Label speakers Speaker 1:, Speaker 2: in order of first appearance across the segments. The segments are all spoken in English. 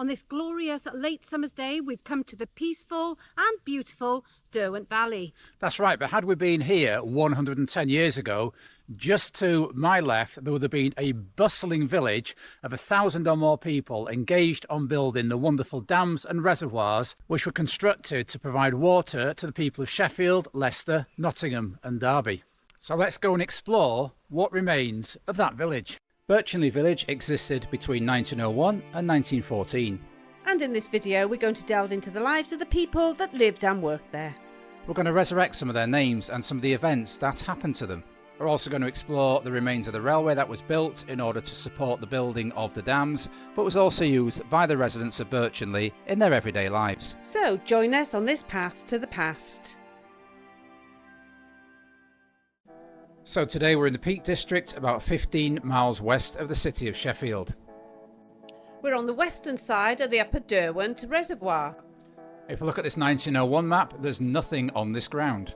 Speaker 1: On this glorious late summer's day, we've come to the peaceful and beautiful Derwent Valley.
Speaker 2: That's right, but had we been here 110 years ago, just to my left, there would have been a bustling village of 1,000 or more people engaged on building the wonderful dams and reservoirs which were constructed to provide water to the people of Sheffield, Leicester, Nottingham and Derby. So let's go and explore what remains of that village. Birchinlee village existed between 1901 and 1914.
Speaker 1: And in this video, we're going to delve into the lives of the people that lived and worked there.
Speaker 2: We're going to resurrect some of their names and some of the events that happened to them. We're also going to explore the remains of the railway that was built in order to support the building of the dams, but was also used by the residents of Birchinlee in their everyday lives.
Speaker 1: So join us on this path to the past.
Speaker 2: So today we're in the Peak District, about 15 miles west of the city of Sheffield.
Speaker 1: We're on the western side of the Upper Derwent Reservoir.
Speaker 2: If we look at this 1901 map, there's nothing on this ground.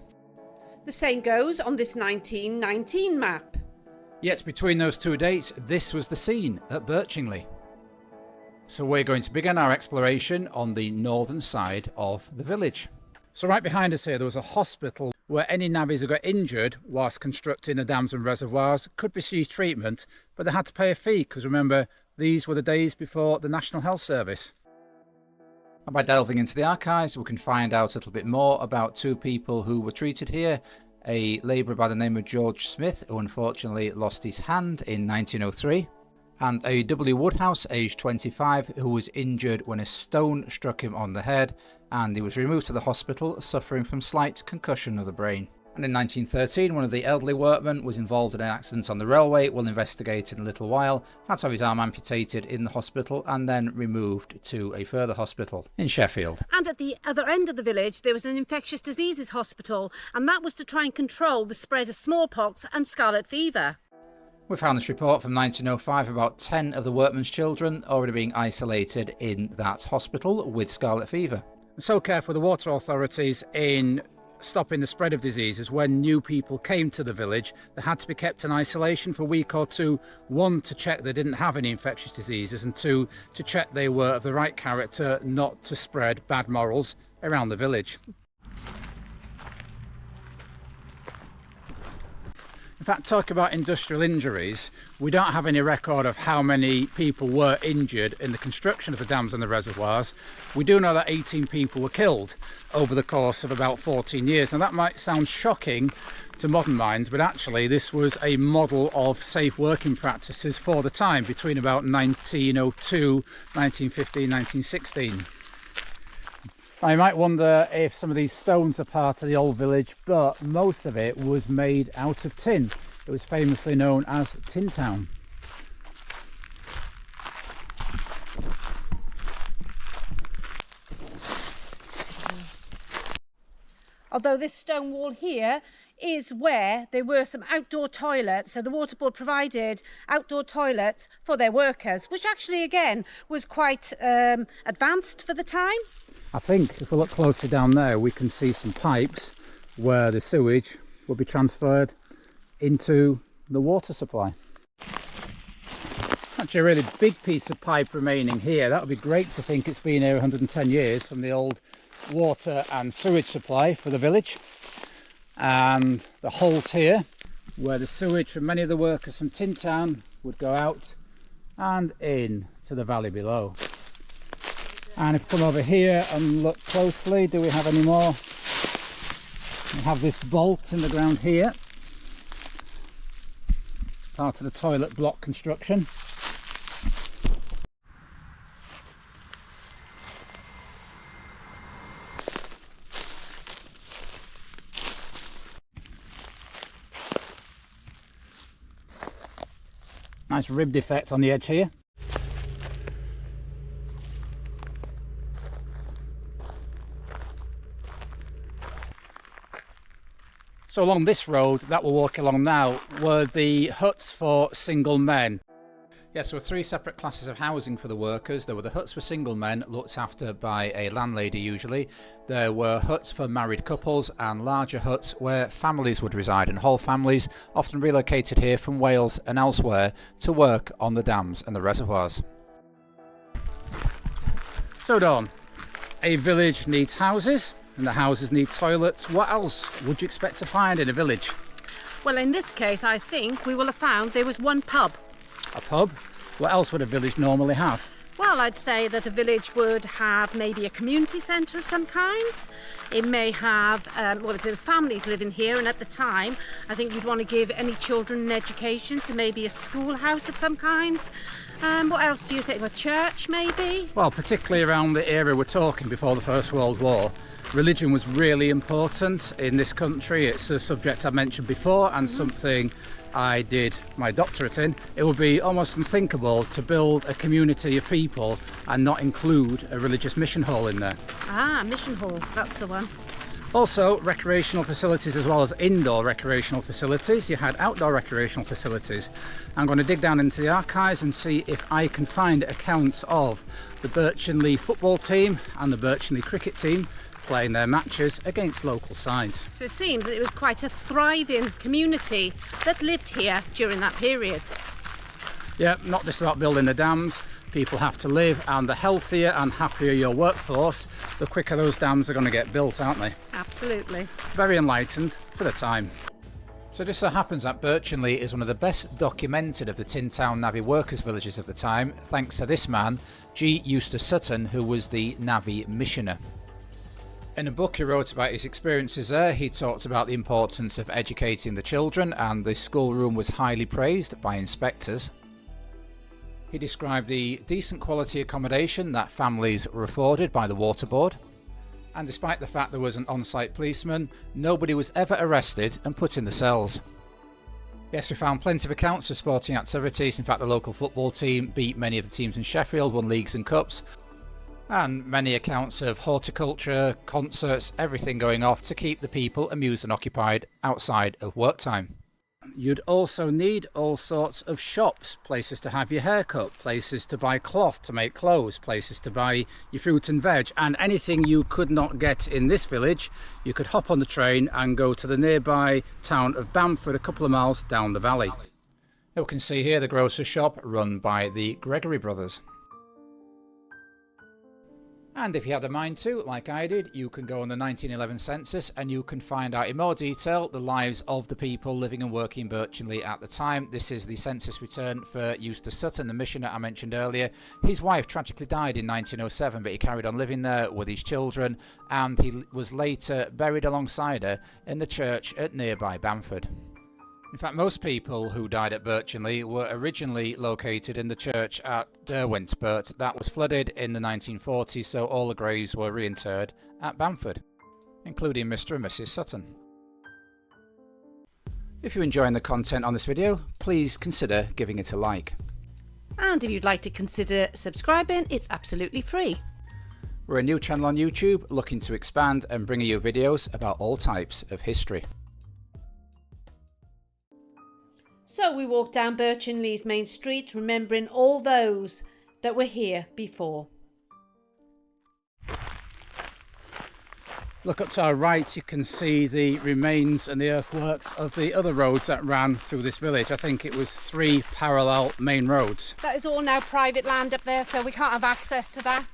Speaker 1: The same goes on this 1919 map.
Speaker 2: Yet between those two dates, this was the scene at Birchinlee. So we're going to begin our exploration on the northern side of the village. So right behind us here, there was a hospital where any navvies who got injured whilst constructing the dams and reservoirs could receive treatment, but they had to pay a fee because remember, these were the days before the National Health Service. And by delving into the archives, we can find out a little bit more about two people who were treated here. A labourer by the name of George Smith, who unfortunately lost his hand in 1903, and a W. Woodhouse, aged 25, who was injured when a stone struck him on the head, and he was removed to the hospital suffering from slight concussion of the brain. And in 1913, one of the elderly workmen was involved in an accident on the railway. We'll investigate in a little while. Had to have his arm amputated in the hospital and then removed to a further hospital in Sheffield.
Speaker 1: And at the other end of the village, there was an infectious diseases hospital, and that was to try and control the spread of smallpox and scarlet fever.
Speaker 2: We found this report from 1905 about 10 of the workmen's children already being isolated in that hospital with scarlet fever. So careful the water authorities in stopping the spread of diseases. When new people came to the village, they had to be kept in isolation for a week or two. One, to check they didn't have any infectious diseases, and two, to check they were of the right character, not to spread bad morals around the village. In fact, talk about industrial injuries, we don't have any record of how many people were injured in the construction of the dams and the reservoirs. We do know that 18 people were killed over the course of about 14 years. Now that might sound shocking to modern minds, but actually this was a model of safe working practices for the time between about 1902, 1915, 1916. Now you might wonder if some of these stones are part of the old village, but most of it was made out of tin. It was famously known as Tintown.
Speaker 1: Although this stone wall here is where there were some outdoor toilets, so the water board provided outdoor toilets for their workers, which actually again was quite advanced for the time.
Speaker 2: I think if we look closer down there, we can see some pipes where the sewage will be transferred into the water supply. Actually a really big piece of pipe remaining here. That would be great to think it's been here 110 years from the old water and sewage supply for the village. And the holes here where the sewage from many of the workers from Tintown would go out and in to the valley below. And if we come over here and look closely, do we have any more? We have this bolt in the ground here, part of the toilet block construction. Nice ribbed effect on the edge here. So along this road that we're walking along now were the huts for single men. Yes, there were three separate classes of housing for the workers. There were the huts for single men, looked after by a landlady usually. There were huts for married couples and larger huts where families would reside, and whole families often relocated here from Wales and elsewhere to work on the dams and the reservoirs. So Dawn, a village needs houses and the houses need toilets. What else would you expect to find in a village?
Speaker 1: Well, in this case, I think we will have found there was one pub.
Speaker 2: A pub? What else would a village normally have?
Speaker 1: Well, I'd say that a village would have maybe a community centre of some kind. It may have, well, if there was families living here, and at the time, I think you'd want to give any children an education, so maybe a schoolhouse of some kind. What else do you think? A church, maybe?
Speaker 2: Well, particularly around the era we're talking, before the First World War, religion was really important in this country. It's a subject I mentioned before and something I did my doctorate in. It would be almost unthinkable to build a community of people and not include a religious mission hall in there.
Speaker 1: Ah, mission hall, that's the one.
Speaker 2: Also, recreational facilities as well as indoor recreational facilities. You had outdoor recreational facilities. I'm going to dig down into the archives and see if I can find accounts of the Birchinlee football team and the Birchinlee cricket team playing their matches against local sides.
Speaker 1: So it seems that it was quite a thriving community that lived here during that period.
Speaker 2: Yeah, not just about building the dams. People have to live, and the healthier and happier your workforce, the quicker those dams are going to get built, aren't they?
Speaker 1: Absolutely.
Speaker 2: Very enlightened for the time. So it just so happens that Birchinlee is one of the best documented of the Tintown Navvy workers' villages of the time, thanks to this man, G. Eustace Sutton, who was the Navvy missioner. In a book he wrote about his experiences there, he talked about the importance of educating the children, and the schoolroom was highly praised by inspectors. He described the decent quality accommodation that families were afforded by the water board, and despite the fact there was an on-site policeman, nobody was ever arrested and put in the cells. Yes, we found plenty of accounts of sporting activities. In fact, the local football team beat many of the teams in Sheffield, won leagues and cups, and many accounts of horticulture, concerts, everything going off to keep the people amused and occupied outside of work time. You'd also need all sorts of shops, places to have your hair cut, places to buy cloth to make clothes, places to buy your fruit and veg, and anything you could not get in this village, you could hop on the train and go to the nearby town of Bamford, a couple of miles down the valley. We can see here the grocery shop run by the Gregory brothers. And if you had a mind to, like I did, you can go on the 1911 census and you can find out in more detail the lives of the people living and working in Birchinlee at the time. This is the census return for Eustace Sutton, the missioner I mentioned earlier. His wife tragically died in 1907, but he carried on living there with his children, and he was later buried alongside her in the church at nearby Bamford. In fact, most people who died at Birchinlee were originally located in the church at Derwent, but that was flooded in the 1940s, so all the graves were reinterred at Bamford, including Mr. and Mrs. Sutton. If you're enjoying the content on this video, please consider giving it a like.
Speaker 1: And if you'd like to consider subscribing, it's absolutely free.
Speaker 2: We're a new channel on YouTube looking to expand and bring you videos about all types of history.
Speaker 1: So we walked down Birchinlee's main street, remembering all those that were here before.
Speaker 2: Look up to our right, you can see the remains and the earthworks of the other roads that ran through this village. I think it was 3 parallel main roads.
Speaker 1: That is all now private land up there, so we can't have access to that.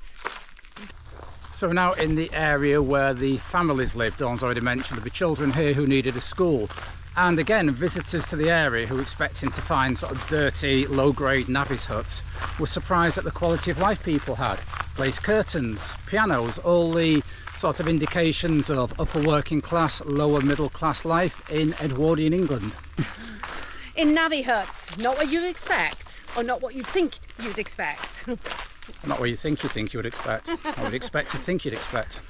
Speaker 2: So we're now in the area where the families lived. Dawn's already mentioned there'd be children here who needed a school. And again, visitors to the area who were expecting to find sort of dirty, low-grade navvies huts were surprised at the quality of life people had. Glazed curtains, pianos, all the sort of indications of upper working class, lower middle class life in Edwardian England.
Speaker 1: In navvy huts, not what you expect, or not what you think you'd expect.
Speaker 2: Not what you think you would expect. What would expect you think you'd expect.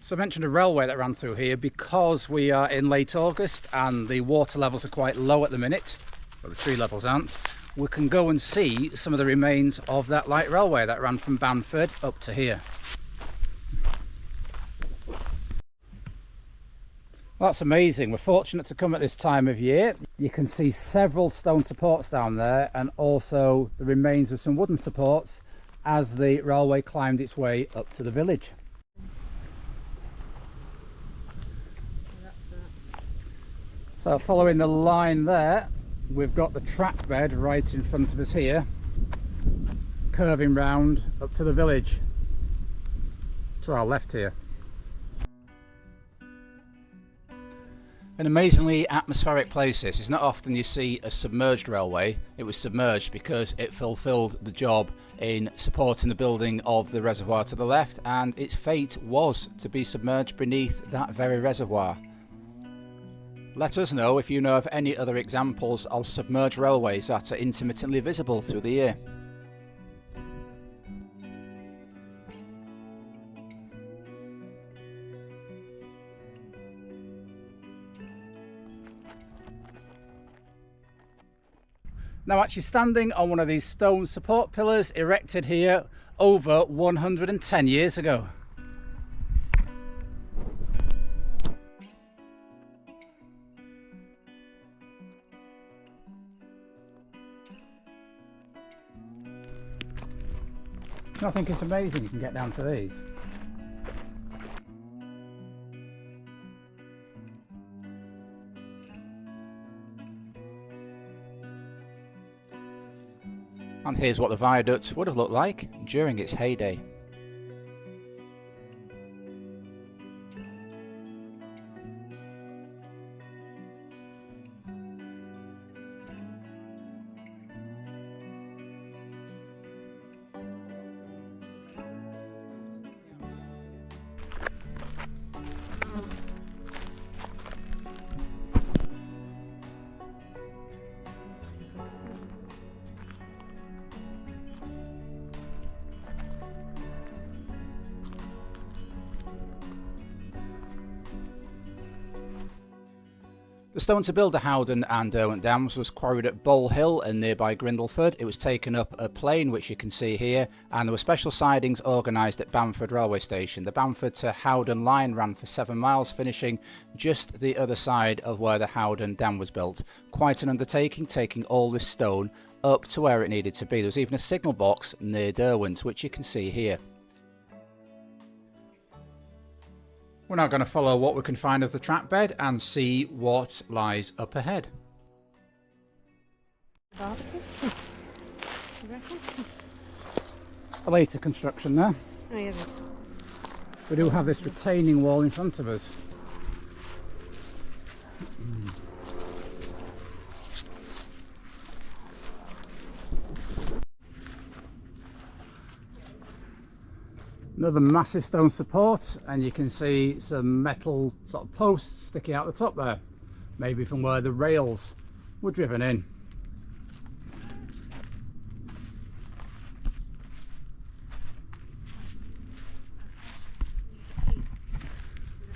Speaker 2: So I mentioned a railway that ran through here because we are in late August and the water levels are quite low at the minute, but the tree levels aren't. We can go and see some of the remains of that light railway that ran from Bamford up to here. Well, that's amazing. We're fortunate to come at this time of year. You can see several stone supports down there and also the remains of some wooden supports as the railway climbed its way up to the village. So following the line there, we've got the track bed right in front of us here, curving round up to the village. to our left here. An amazingly atmospheric place this. It's not often you see a submerged railway. It was submerged because it fulfilled the job in supporting the building of the reservoir to the left, and its fate was to be submerged beneath that very reservoir. Let us know if you know of any other examples of submerged railways that are intermittently visible through the year. Now, actually standing on one of these stone support pillars erected here over 110 years ago. I think it's amazing you can get down to these. And here's what the viaduct would have looked like during its heyday. The stone to build the Howden and Derwent dams was quarried at Bowl Hill and nearby Grindleford. It was taken up a plane, which you can see here, and there were special sidings organised at Bamford railway station. The Bamford to Howden line ran for 7 miles, finishing just the other side of where the Howden dam was built. Quite an undertaking, taking all this stone up to where it needed to be. There was even a signal box near Derwent, which you can see here. We're now going to follow what we can find of the track bed and see what lies up ahead.
Speaker 1: Barbecue? You reckon?
Speaker 2: A later construction there.
Speaker 1: Oh yeah, this.
Speaker 2: We do have this retaining wall in front of us. Another massive stone support, and you can see some metal sort of posts sticking out the top there, maybe from where the rails were driven in.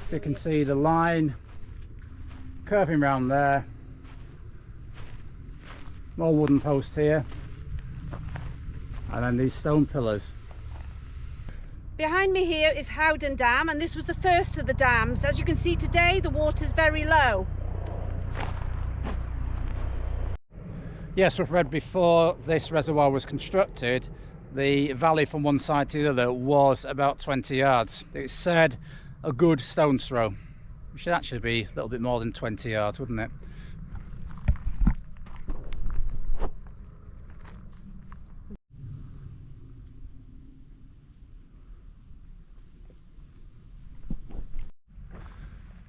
Speaker 2: So you can see the line curving round there, more wooden posts here, and then these stone pillars.
Speaker 1: Behind me here is Howden Dam, and this was the first of the dams. As you can see today, the water's very low.
Speaker 2: Yes, we've read before this reservoir was constructed, the valley from one side to the other was about 20 yards. It's said a good stone's throw. It should actually be a little bit more than 20 yards, wouldn't it?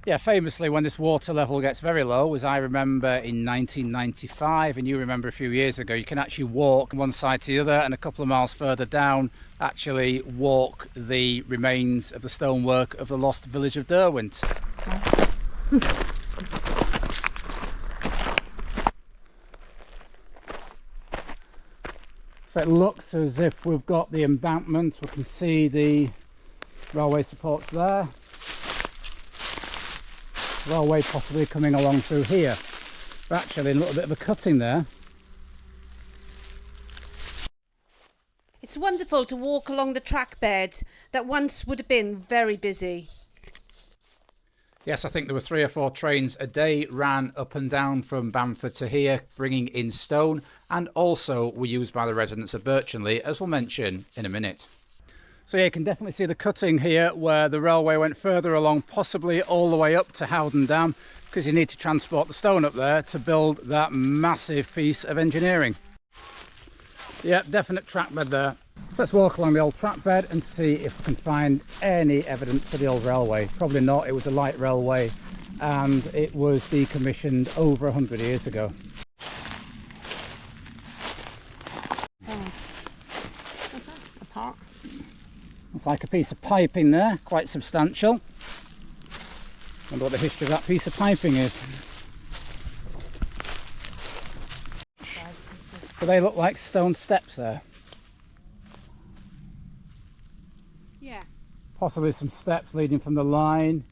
Speaker 2: Yeah, famously when this water level gets very low, as I remember in 1995, and you remember a few years ago, you can actually walk one side to the other, and a couple of miles further down actually walk the remains of the stonework of the lost village of Derwent. So it looks as if we've got the embankment. We can see the railway supports there. Railway possibly coming along through here. But actually a little bit of a cutting there.
Speaker 1: It's wonderful to walk along the track bed that once would have been very busy.
Speaker 2: Yes, I think there were 3 or 4 trains a day ran up and down from Bamford to here, bringing in stone, and also were used by the residents of Birchinlee, as we'll mention in a minute. So yeah, you can definitely see the cutting here where the railway went further along, possibly all the way up to Howden Dam, because you need to transport the stone up there to build that massive piece of engineering. Yep, definite track bed there. Let's walk along the old track bed and see if we can find any evidence for the old railway. Probably not. It was a light railway and it was decommissioned over 100 years ago.
Speaker 1: Oh. What's that? A pot?
Speaker 2: It's like a piece of piping there, quite substantial. Wonder what the history of that piece of piping is. Do they look like stone steps there?
Speaker 1: Yeah.
Speaker 2: Possibly some steps leading from the line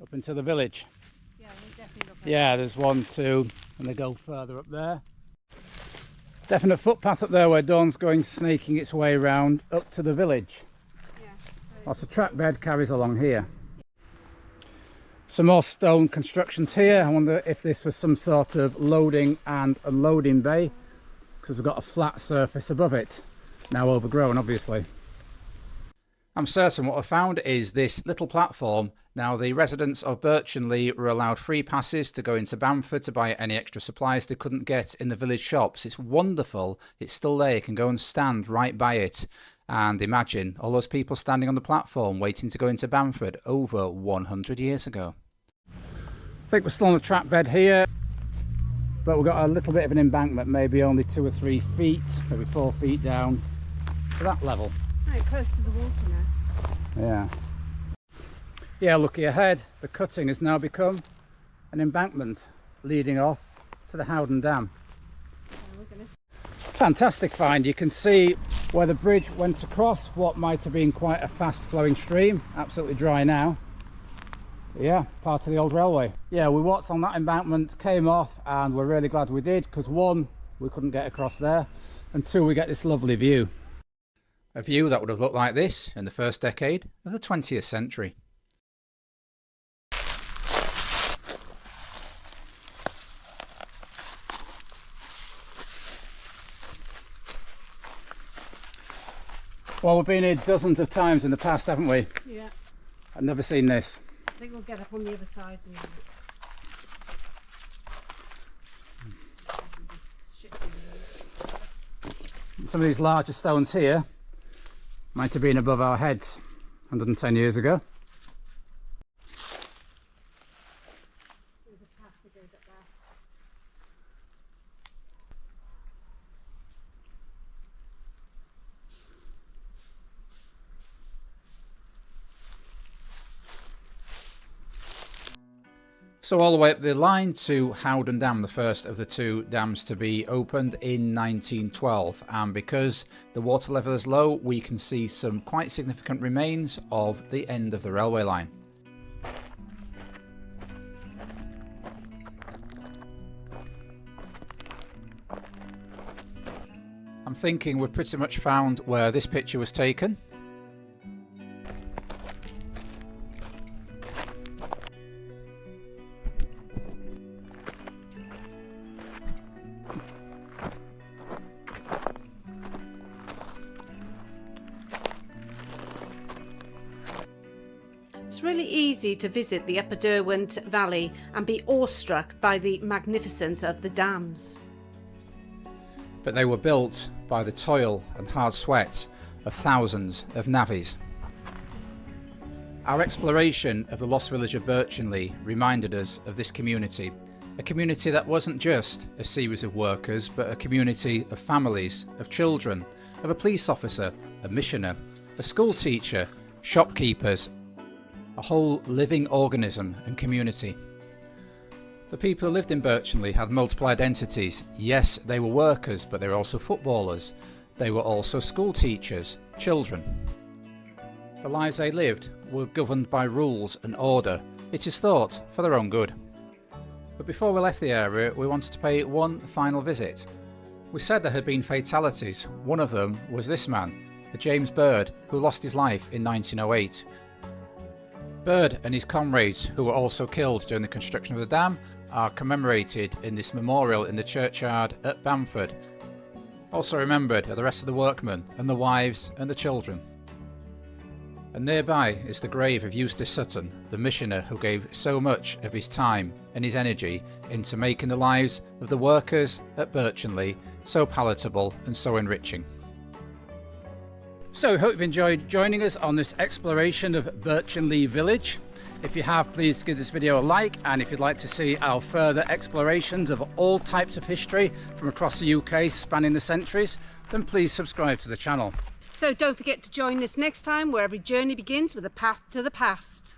Speaker 2: up into the village.
Speaker 1: Yeah, they definitely look like
Speaker 2: Yeah, there's 1, 2, and they go further up there. Definite footpath up there where Dawn's going, snaking its way round up to the village.
Speaker 1: Yeah.
Speaker 2: Lots of track bed carries along here. Some more stone constructions here. I wonder if this was some sort of loading and unloading bay, because we've got a flat surface above it, now overgrown obviously. I'm certain what I found is this little platform. Now the residents of Birchinlee were allowed free passes to go into Bamford to buy any extra supplies they couldn't get in the village shops. It's wonderful, it's still there, you can go and stand right by it. And imagine all those people standing on the platform waiting to go into Bamford over 100 years ago. I think we're still on the track bed here, but we've got a little bit of an embankment, maybe only 2 or 3 feet, maybe 4 feet down to that level.
Speaker 1: right, close to the water now.
Speaker 2: Yeah. Yeah, looking ahead, the cutting has now become an embankment leading off to the Howden Dam. Fantastic find. You can see where the bridge went across what might have been quite a fast flowing stream. Absolutely dry now. But yeah, part of the old railway. Yeah, we walked on that embankment, came off, and we're really glad we did, because 1, we couldn't get across there, and 2, we get this lovely view. A view that would have looked like this in the first decade of the 20th century. Well, we've been here dozens of times in the past, haven't we?
Speaker 1: Yeah.
Speaker 2: I've never seen this.
Speaker 1: I think we'll get up on the other side.
Speaker 2: Some of these larger stones here might have been above our heads 110 years ago. So all the way up the line to Howden Dam, the first of the 2 dams to be opened in 1912, and because the water level is low, we can see some quite significant remains of the end of the railway line. I'm thinking we've pretty much found where this picture was taken.
Speaker 1: It's really easy to visit the upper Derwent Valley and be awestruck by the magnificence of the dams.
Speaker 2: But they were built by the toil and hard sweat of thousands of navvies. Our exploration of the lost village of Birchinlee reminded us of this community, a community that wasn't just a series of workers, but a community of families, of children, of a police officer, a missioner, a school teacher, shopkeepers, a whole living organism and community. The people who lived in Birchinlee had multiple identities. Yes, they were workers, but they were also footballers. They were also school teachers, children. The lives they lived were governed by rules and order. It is thought for their own good. But before we left the area, we wanted to pay one final visit. We said there had been fatalities. One of them was this man, a James Bird, who lost his life in 1908. Bird and his comrades, who were also killed during the construction of the dam, are commemorated in this memorial in the churchyard at Bamford. Also remembered are the rest of the workmen and the wives and the children. And nearby is the grave of Eustace Sutton, the missioner who gave so much of his time and his energy into making the lives of the workers at Birchinlee so palatable and so enriching. So, hope you've enjoyed joining us on this exploration of Birchinlee village. If you have, please give this video a like, and if you'd like to see our further explorations of all types of history from across the UK spanning the centuries, then please subscribe to the channel.
Speaker 1: So don't forget to join us next time, where every journey begins with a path to the past.